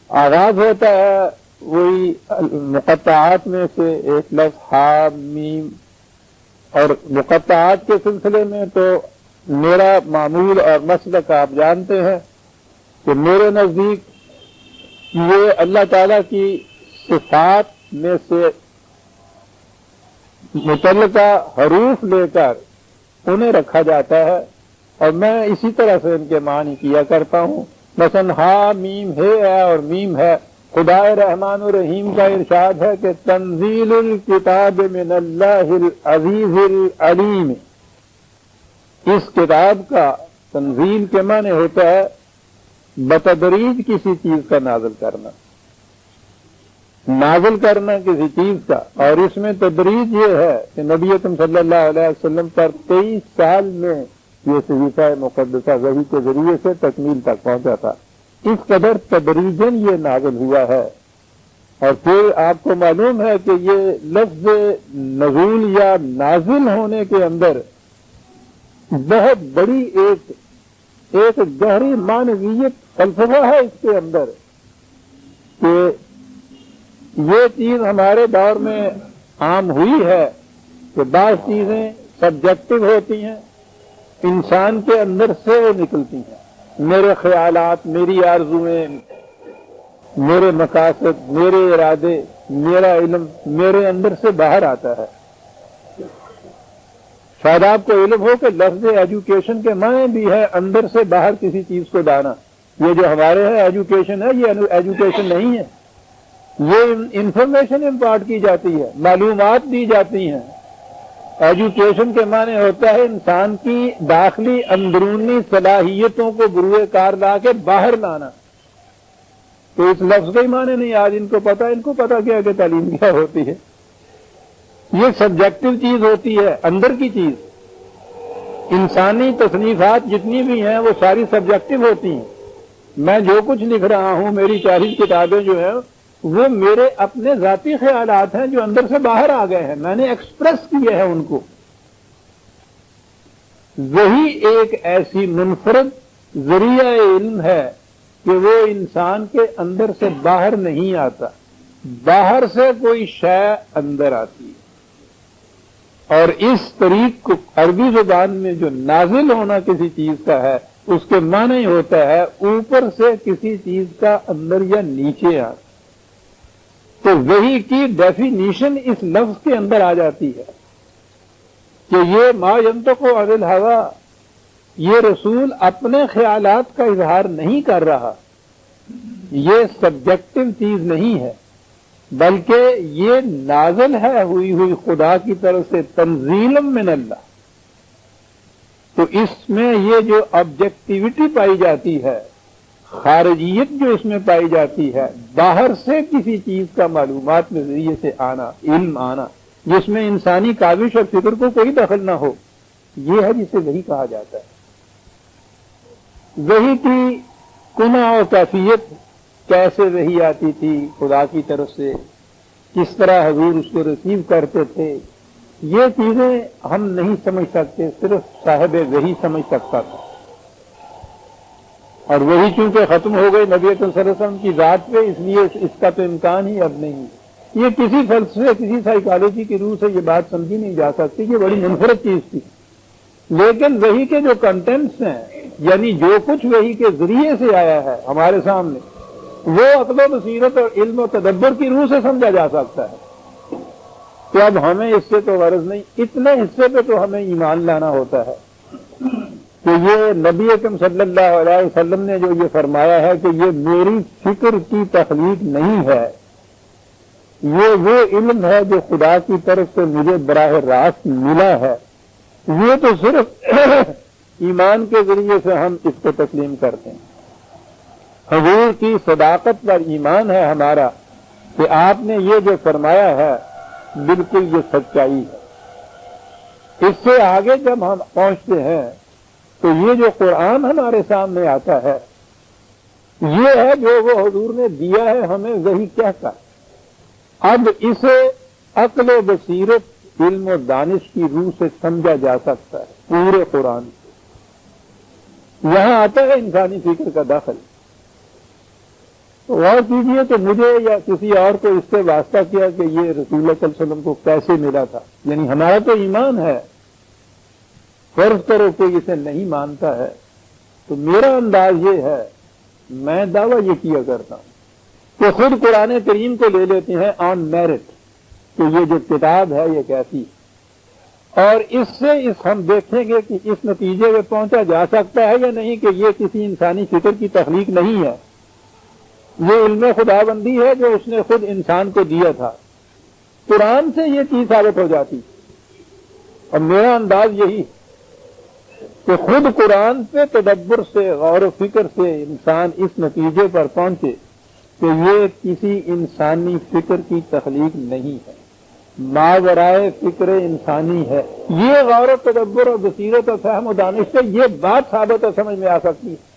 آغاز ہوتا ہے وہی مقطعات میں سے ایک لفظ ہا میم، اور مقطعات کے سلسلے میں تو میرا معمول اور مسلک آپ جانتے ہیں کہ میرے نزدیک یہ اللہ تعالی کی صفات میں سے متعلقہ حروف لے کر انہیں رکھا جاتا ہے، اور میں اسی طرح سے ان کے معنی کیا کرتا ہوں۔ مثلا ہا میم ہے اور میم ہے، خدا رحمان الرحیم کا ارشاد ہے کہ تنزیل الکتاب من اللہ العزیز العلیم۔ اس کتاب کا تنزیل کے معنی ہوتا ہے بتدریج کسی چیز کا نازل کرنا کسی چیز کا، اور اس میں تدریج یہ ہے کہ نبی اکرم صلی اللہ علیہ وسلم پر 23 سال میں یہ صحیفہ مقدسہ وحی کے ذریعے سے تکمیل تک پہنچا تھا۔ اس قدر تدریجاً یہ نازل ہوا ہے، اور پھر آپ کو معلوم ہے کہ یہ لفظ نزول یا نازل ہونے کے اندر بہت بڑی ایک گہری معنویت فلسفہ ہے اس کے اندر، کہ یہ چیز ہمارے دور میں عام ہوئی ہے کہ بعض چیزیں سبجیکٹو ہوتی ہیں، انسان کے اندر سے وہ نکلتی ہیں۔ میرے خیالات، میری آرزویں، میرے مقاصد، میرے ارادے، میرا علم میرے اندر سے باہر آتا ہے۔ شاید آپ کو علم ہو کہ لفظ ایجوکیشن کے معنی بھی ہے اندر سے باہر کسی چیز کو لانا۔ یہ جو ہمارے ہے ایجوکیشن ہے، یہ ایجوکیشن نہیں ہے، یہ انفارمیشن امپارٹ کی جاتی ہے، معلومات دی جاتی ہیں۔ ایجوکیشن کے معنی ہوتا ہے انسان کی داخلی اندرونی صلاحیتوں کو بروئے کار لا کے باہر لانا۔ تو اس لفظ کا ہی معنی نہیں آج ان کو پتا کیا کہ تعلیم کیا ہوتی ہے۔ یہ سبجیکٹو چیز ہوتی ہے، اندر کی چیز۔ انسانی تصنیفات جتنی بھی ہیں وہ ساری سبجیکٹو ہوتی ہیں۔ میں جو کچھ لکھ رہا ہوں، میری 40 کتابیں جو ہیں وہ میرے اپنے ذاتی خیالات ہیں جو اندر سے باہر آ گئے ہیں، میں نے ایکسپریس کیے ہیں ان کو۔ وہی ایک ایسی منفرد ذریعہ علم ہے کہ وہ انسان کے اندر سے باہر نہیں آتا، باہر سے کوئی شے اندر آتی ہے۔ اور اس طریق کو عربی زبان میں جو نازل ہونا کسی چیز کا ہے، اس کے معنی ہوتا ہے اوپر سے کسی چیز کا اندر یا نیچے آنا۔ تو وحی کی ڈیفینیشن اس لفظ کے اندر آ جاتی ہے کہ یہ ما ینطق عن الہوی، یہ رسول اپنے خیالات کا اظہار نہیں کر رہا، یہ سبجیکٹو چیز نہیں ہے، بلکہ یہ نازل ہے ہوئی خدا کی طرف سے تنزیل من اللہ۔ تو اس میں یہ جو آبجیکٹیوٹی پائی جاتی ہے، خارجیت جو اس میں پائی جاتی ہے، باہر سے کسی چیز کا معلومات میں ذریعے سے آنا، علم آنا، جس میں انسانی کاوش اور فکر کو کوئی دخل نہ ہو، یہ ہے جسے وحی کہا جاتا ہے۔ وحی کی کنہ اور کیفیت، کیسے وحی آتی تھی خدا کی طرف سے، کس طرح حضور اس کو ریسیو کرتے تھے، یہ چیزیں ہم نہیں سمجھ سکتے، صرف صاحب وحی سمجھ سکتا تھا۔ اور وہی چونکہ ختم ہو گئی نبی اکرم صلی اللہ علیہ وسلم کی ذات پہ، اس لیے اس کا تو امکان ہی اب نہیں۔ یہ کسی فلسفے، کسی سائیکالوجی کی روح سے یہ بات سمجھی نہیں جا سکتی، یہ بڑی منفرد چیز تھی۔ لیکن وحی کے جو کنٹینٹس ہیں، یعنی جو کچھ وحی کے ذریعے سے آیا ہے ہمارے سامنے، وہ عقل و بصیرت اور علم و تدبر کی روح سے سمجھا جا سکتا ہے۔ تو اب ہمیں اس سے تو غرض نہیں، اتنے حصے پہ تو ہمیں ایمان لانا ہوتا ہے کہ یہ نبی اکرم صلی اللہ علیہ وسلم نے جو یہ فرمایا ہے کہ یہ میری فکر کی تخلیق نہیں ہے، یہ وہ علم ہے جو خدا کی طرف سے مجھے براہ راست ملا ہے، یہ تو صرف ایمان کے ذریعے سے ہم اس کو تسلیم کرتے ہیں۔ حضور کی صداقت پر ایمان ہے ہمارا کہ آپ نے یہ جو فرمایا ہے بالکل یہ سچائی ہے۔ اس سے آگے جب ہم پہنچتے ہیں تو یہ جو قرآن ہمارے سامنے آتا ہے، یہ ہے جو وہ حضور نے دیا ہے ہمیں وحی کہہ کر۔ اب اسے عقل و بصیرت، علم و دانش کی روح سے سمجھا جا سکتا ہے پورے قرآن سے۔ یہاں آتا ہے انسانی فکر کا دخل۔ غور کیجئے کہ مجھے یا کسی اور کو اس سے واسطہ کیا کہ یہ رسول اللہ صلی اللہ علیہ وسلم کو کیسے ملا تھا. یعنی ہمارا تو ایمان ہے، فرض کرو کوئی اسے نہیں مانتا ہے تو میرا انداز یہ ہے، میں دعویٰ یہ کیا کرتا ہوں کہ خود قرآن کریم کو لے لیتے ہیں آن میرٹ کہ یہ جو کتاب ہے یہ کیسی، اور اس سے ہم دیکھیں گے کہ اس نتیجے میں پہنچا جا سکتا ہے یا نہیں کہ یہ کسی انسانی فکر کی تخلیق نہیں ہے، یہ علم خدا بندی ہے جو اس نے خود انسان کو دیا تھا. قرآن سے یہ چیز ثابت ہو جاتی. اور میرا انداز یہی کہ خود قرآن پہ تدبر سے، غور و فکر سے انسان اس نتیجے پر پہنچے کہ یہ کسی انسانی فکر کی تخلیق نہیں ہے، ماورائے فکر انسانی ہے. یہ غور و تدبر اور بصیرت اور فہم و دانش سے یہ بات ثابت اور سمجھ میں آ سکتی ہے.